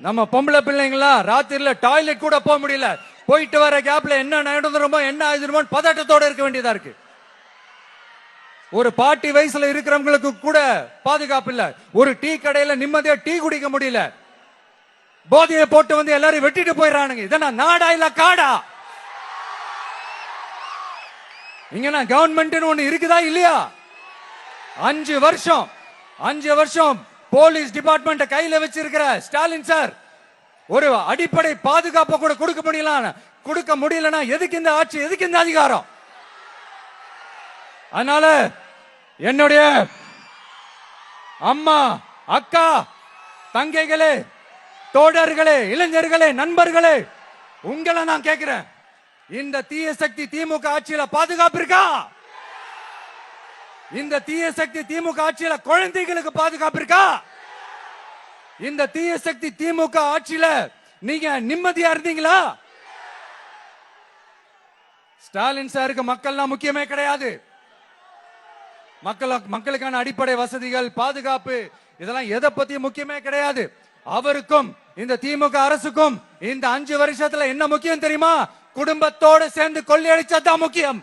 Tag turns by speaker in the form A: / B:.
A: நம்ம பொம்பளை பிள்ளைங்களா ராத்திரில டாய்லெட் கூட போக முடியல. போயிட்டு வர கேப்ல என்ன நடந்துருமோ என்ன ஆயிடுமோ பதட்டத்தோட இருக்க வேண்டியதா இருக்கு. ஒரு பாட்டி வயசுல இருக்கிறவங்களுக்கு கூட பாதுகாப்பு இல்ல. ஒரு டீ கடையில நிம்மதியா டீ குடிக்க முடியல. போதையை போட்டு வந்து எல்லாரும் வெட்டிட்டு போயிடறானுங்க. இதெல்லாம் நாடா இல்ல காடா? இங்க கவர்மெண்ட் ஒண்ணு இருக்குதா இல்லையா? 5 வருஷம் போலீஸ் டிபார்ட்மெண்ட் கையில வச்சிருக்கிற ஸ்டாலின் சார் ஒரு அடிப்படை பாதுகாப்பை கூட கொடுக்க முடியலன்னா எதுக்கு இந்த ஆட்சி, எதுக்கு இந்த அதிகாரம்? அதனால என்னுடைய அம்மா, அக்கா, தங்கைகளே, தோழர்களே, இளைஞர்களே, நண்பர்களே, உங்களை நான் கேட்கிறேன், இந்த தீய சக்தி திமுக ஆட்சியில பாதுகாப்பு இருக்கா? இந்த தீய சக்தி திமுக ஆட்சியில குழந்தைகளுக்கு பாதுகாப்பு இருக்கா? இந்த தீய சக்தி திமுக ஆட்சியில நீங்க நிம்மதியா இருந்தீங்களா? ஸ்டாலின் சாருக்கு மக்கள்லாம் முக்கியமே கிடையாது. மக்களுக்கான அடிப்படை வசதிகள், பாதுகாப்பு, இதெல்லாம் எதை பத்தி முக்கியமே கிடையாது. அவருக்கும் இந்த திமுக அரசுக்கும் இந்த 5 வருஷத்துல என்ன முக்கியம் தெரியுமா? குடும்பத்தோடு சேர்ந்து கொள்ளையடிச்சதான் முக்கியம்.